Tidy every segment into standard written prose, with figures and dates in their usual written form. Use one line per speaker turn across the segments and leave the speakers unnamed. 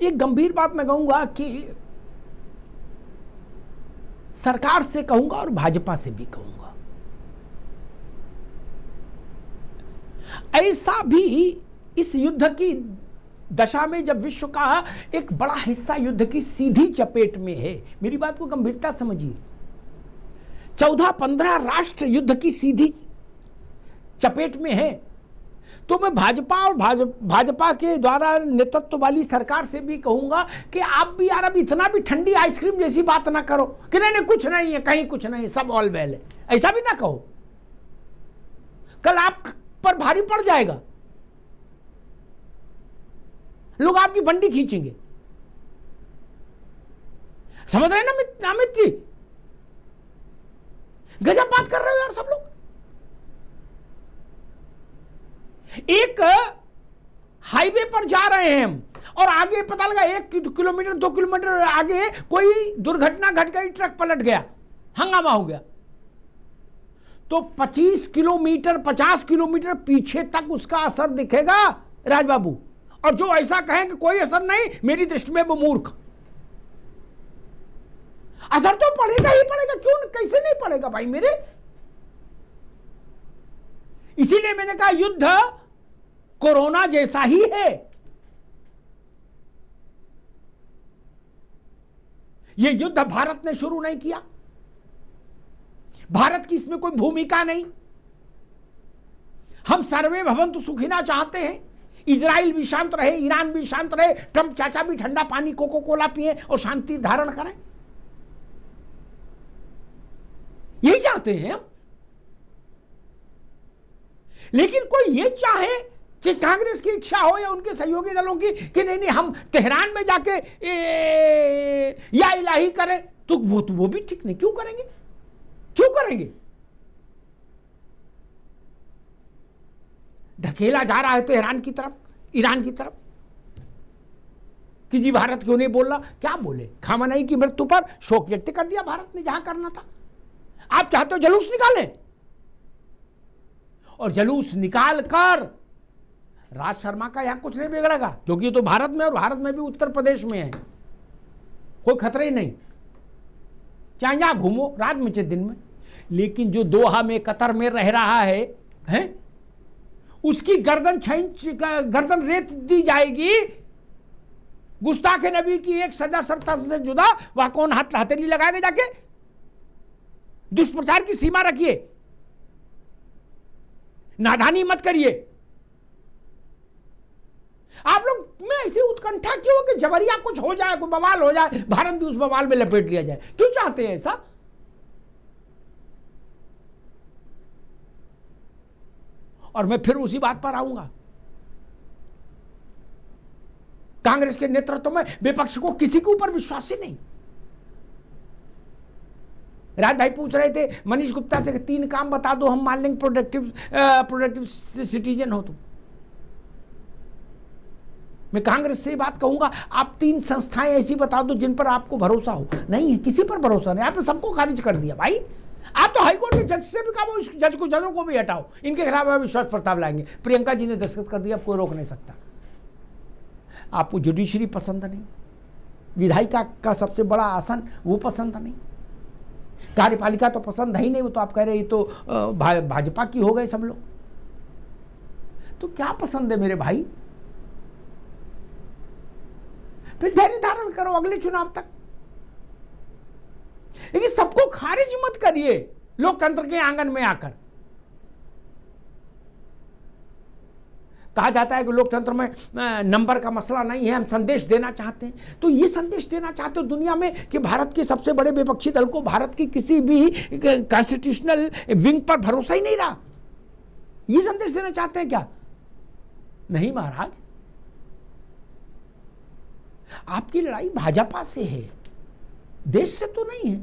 एक गंभीर बात मैं कहूंगा कि सरकार से कहूंगा और भाजपा से भी कहूंगा, ऐसा भी इस युद्ध की दशा में जब विश्व का एक बड़ा हिस्सा युद्ध की सीधी चपेट में है, मेरी बात को गंभीरता समझिए, 14-15 राष्ट्र युद्ध की सीधी चपेट में है, तो मैं भाजपा और भाजपा के द्वारा नेतृत्व वाली सरकार से भी कहूंगा कि आप भी यार अब इतना भी ठंडी आइसक्रीम जैसी बात ना करो कि नहीं नहीं कुछ नहीं है, कहीं कुछ नहीं, सब ऑल वेल है, ऐसा भी ना कहो, कल आप पर भारी पड़ जाएगा, लोग आपकी बंडी खींचेंगे। समझ रहे हैं ना अमित जी? गजब बात कर रहे हो यार सब लोग। एक हाईवे पर जा रहे हैं हम और आगे पता लगा 1 किलोमीटर 2 किलोमीटर आगे कोई दुर्घटना घट गई, ट्रक पलट गया, हंगामा हो गया, तो 25 किलोमीटर 50 किलोमीटर पीछे तक उसका असर दिखेगा राजबाबू। और जो ऐसा कहें कि कोई असर नहीं, मेरी दृष्टि में वो मूर्ख। असर तो पड़ेगा ही पड़ेगा, क्यों कैसे नहीं पड़ेगा भाई मेरे। इसीलिए मैंने कहा युद्ध कोरोना जैसा ही है। यह युद्ध भारत ने शुरू नहीं किया, भारत की इसमें कोई भूमिका नहीं। हम सर्वे भवन्तु सुखिना चाहते हैं, इजराइल भी शांत रहे, ईरान भी शांत रहे, ट्रंप चाचा भी ठंडा पानी कोको कोला पिए और शांति धारण करें, यही चाहते हैं हम। लेकिन कोई ये चाहे, चाहे कांग्रेस की इच्छा हो या उनके सहयोगी दलों की, कि नहीं नहीं हम तेहरान में जाके या इलाही करें, तो वो भी ठीक नहीं। क्यों करेंगे, क्यों करेंगे? ढकेला जा रहा है तेहरान की तरफ, ईरान की तरफ, कि जी भारत क्यों नहीं बोल रहा। क्या बोले? खामनेई की मृत्यु पर शोक व्यक्त कर दिया भारत ने, जहां करना था। आप चाहते हो जुलूस निकालें, और जुलूस निकाल कर राज शर्मा का यहां कुछ नहीं बिगड़ेगा, क्योंकि ये तो भारत में, और भारत में भी उत्तर प्रदेश में है, कोई खतरा ही नहीं, चाहे जहां घूमो रात में चाहे दिन में। लेकिन जो दोहा में कतर में रह रहा है उसकी गर्दन रेत दी जाएगी। गुस्ताखे नबी की एक सजा सरता से जुदा, वह कौन हाथ हथेली लगाएगा जाके? दुष्प्रचार की सीमा रखिए, नादानी मत करिए। आप लोग में ऐसी उत्कंठा क्यों कि जबरिया कुछ हो जाए, कोई बवाल हो जाए, भारत भी उस बवाल में लपेट लिया जाए? क्यों चाहते हैं ऐसा? और मैं फिर उसी बात पर आऊंगा, कांग्रेस के नेतृत्व में विपक्ष को किसी के ऊपर विश्वास ही नहीं। राज भाई पूछ रहे थे मनीष गुप्ता से कि 3 काम बता दो, हम मान लेंगे प्रोडक्टिव सिटीजन हो तुम। मैं कांग्रेस से ये बात कहूंगा, आप 3 संस्थाएं ऐसी बता दो जिन पर आपको भरोसा हो। नहीं है, किसी पर भरोसा नहीं, आपने सबको खारिज कर दिया भाई। आप तो हाईकोर्ट के जज से भी कहा, इस जजों को भी हटाओ, इनके खिलाफ विश्वास प्रस्ताव लाएंगे। प्रियंका जी ने दस्तखत कर दिया, कोई रोक नहीं सकता। आपको जुडिशरी पसंद नहीं, विधायिका का सबसे बड़ा आसन वो पसंद नहीं, कार्यपालिका तो पसंद है ही नहीं, वो तो आप कह रहे ये तो भाजपा की हो गए सब लोग। तो क्या पसंद है मेरे भाई? फिर धैर्य धारण करो अगले चुनाव तक। लेकिन सबको खारिज मत करिए लोकतंत्र के आंगन में आकर। कहा जाता है कि लोकतंत्र में नंबर का मसला नहीं है, हम संदेश देना चाहते हैं। तो ये संदेश देना चाहते हो दुनिया में कि भारत के सबसे बड़े विपक्षी दल को भारत की किसी भी कॉन्स्टिट्यूशनल विंग पर भरोसा ही नहीं रहा, ये संदेश देना चाहते हैं क्या? नहीं महाराज, आपकी लड़ाई भाजपा से है, देश से तो नहीं है।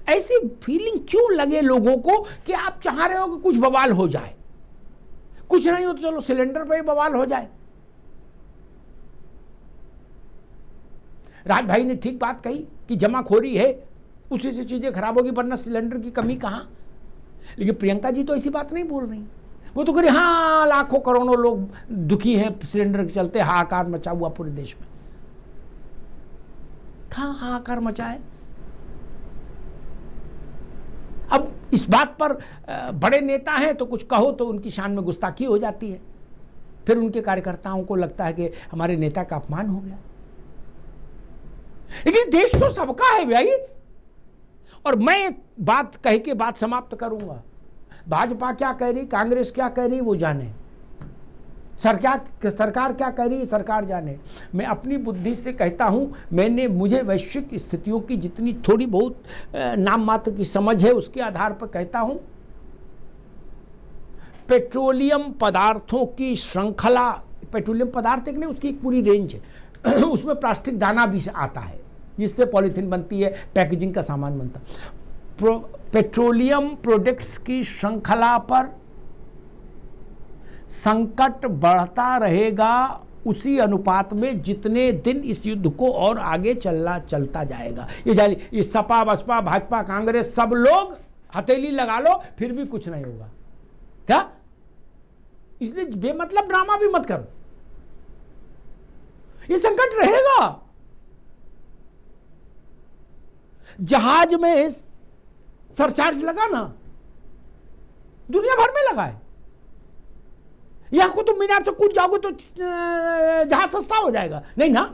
ऐसी फीलिंग क्यों लगे लोगों को कि आप चाह रहे हो कि कुछ बवाल हो जाए? कुछ नहीं हो तो चलो सिलेंडर पे ही बवाल हो जाए। राज भाई ने ठीक बात कही कि जमाखोरी है, उसी से चीजें खराब होगी, वरना सिलेंडर की कमी कहां। लेकिन प्रियंका जी तो ऐसी बात नहीं बोल रही, वो तो करी हाँ लाखों करोड़ों लोग दुखी हैं सिलेंडर के चलते, हाहाकार मचा हुआ पूरे देश में। कहाँ हाहाकार मचा है? अब इस बात पर बड़े नेता हैं तो कुछ कहो तो उनकी शान में गुस्ताखी हो जाती है, फिर उनके कार्यकर्ताओं को लगता है कि हमारे नेता का अपमान हो गया। लेकिन देश तो सबका है भाई। और मैं एक बात कह के बात समाप्त करूंगा, भाजपा क्या कह रही, कांग्रेस क्या कह रही वो जाने, सरकार क्या कह रही सरकार जाने। मैं अपनी बुद्धि से कहता हूं, मुझे वैश्विक स्थितियों की जितनी थोड़ी बहुत नाम मात्र की समझ है उसके आधार पर कहता हूं, पेट्रोलियम पदार्थों की श्रृंखला, पेट्रोलियम पदार्थ एक नहीं उसकी एक पूरी रेंज है उसमें प्लास्टिक दाना भी आता है जिससे पॉलीथीन बनती है, पैकेजिंग का सामान बनता है। पेट्रोलियम प्रोडक्ट्स की श्रृंखला पर संकट बढ़ता रहेगा उसी अनुपात में जितने दिन इस युद्ध को और आगे चलता जाएगा। ये सपा बसपा भाजपा कांग्रेस सब लोग हथेली लगा लो फिर भी कुछ नहीं होगा क्या? इसलिए बेमतलब ड्रामा भी मत करो, ये संकट रहेगा। जहाज में सरचार्ज लगा ना, दुनिया भर में लगा है। यहां को तुम मीनार से कूद जाओगे तो जहाज सस्ता हो जाएगा, नहीं ना?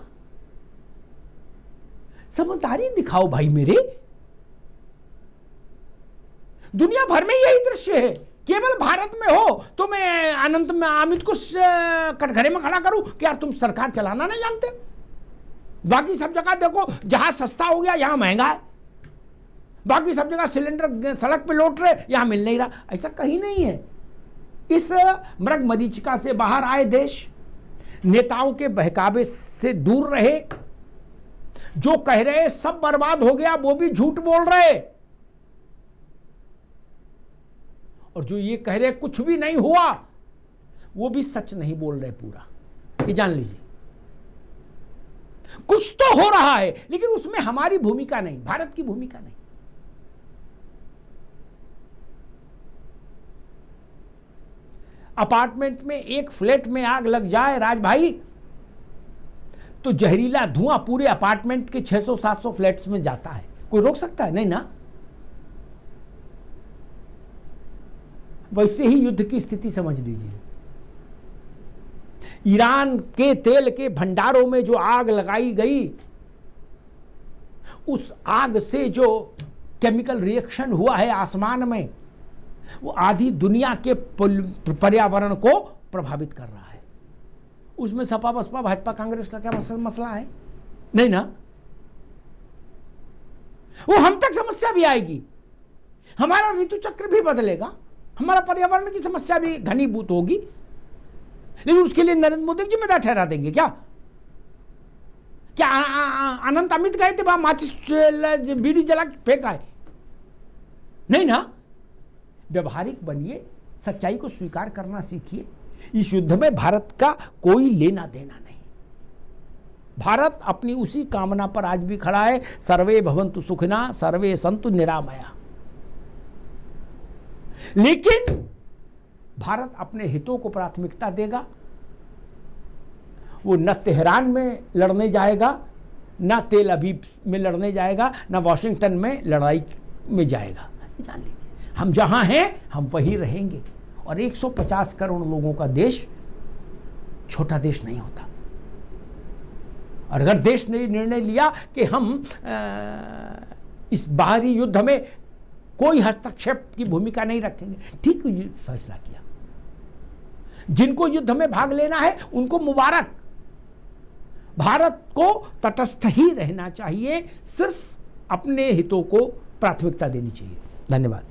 समझदारी दिखाओ भाई मेरे। दुनिया भर में यही दृश्य है, केवल भारत में हो तो मैं अनंत में अमित को कटघरे में खड़ा करूं कि यार तुम सरकार चलाना नहीं जानते। बाकी सब जगह देखो जहाज सस्ता हो गया, यहां महंगा है। बाकी सब जगह सिलेंडर सड़क पे लौट रहे, यहां मिल नहीं रहा। ऐसा कहीं नहीं है। इस मृग मरीचिका से बाहर आए देश नेताओं के बहकावे से दूर रहे। जो कह रहे सब बर्बाद हो गया वो भी झूठ बोल रहे, और जो ये कह रहे कुछ भी नहीं हुआ वो भी सच नहीं बोल रहे पूरा। ये जान लीजिए, कुछ तो हो रहा है लेकिन उसमें हमारी भूमिका नहीं, भारत की भूमिका नहीं। अपार्टमेंट में एक फ्लैट में आग लग जाए राज भाई तो जहरीला धुआं पूरे अपार्टमेंट के 600-700 फ्लैट्स में जाता है। कोई रोक सकता है? नहीं ना। वैसे ही युद्ध की स्थिति समझ लीजिए। ईरान के तेल के भंडारों में जो आग लगाई गई, उस आग से जो केमिकल रिएक्शन हुआ है आसमान में, वो आधी दुनिया के पर्यावरण को प्रभावित कर रहा है। उसमें सपा बसपा भाजपा कांग्रेस का क्या मसला है? नहीं ना। वो हम तक समस्या भी आएगी, हमारा ऋतु चक्र भी बदलेगा, हमारा पर्यावरण की समस्या भी घनीभूत होगी, लेकिन उसके लिए नरेंद्र मोदी जिम्मेदार ठहरा देंगे क्या? क्या अनंत अमित गए थे वहां माचिस बीड़ी जला फेंका है? नहीं ना। व्यवहारिक बनिए, सच्चाई को स्वीकार करना सीखिए। इस युद्ध में भारत का कोई लेना देना नहीं। भारत अपनी उसी कामना पर आज भी खड़ा है, सर्वे भवन्तु सुखिना सर्वे सन्तु निरामया। लेकिन भारत अपने हितों को प्राथमिकता देगा। वो न तेहरान में लड़ने जाएगा, न तेल अवीव में लड़ने जाएगा, न वॉशिंगटन में लड़ाई में जाएगा। जान लीजिए, हम जहां हैं हम वहीं रहेंगे। और 150 करोड़ लोगों का देश छोटा देश नहीं होता। और अगर देश ने निर्णय लिया कि हम इस बाहरी युद्ध में कोई हस्तक्षेप की भूमिका नहीं रखेंगे, ठीक फैसला किया। जिनको युद्ध में भाग लेना है उनको मुबारक। भारत को तटस्थ ही रहना चाहिए, सिर्फ अपने हितों को प्राथमिकता देनी चाहिए। धन्यवाद।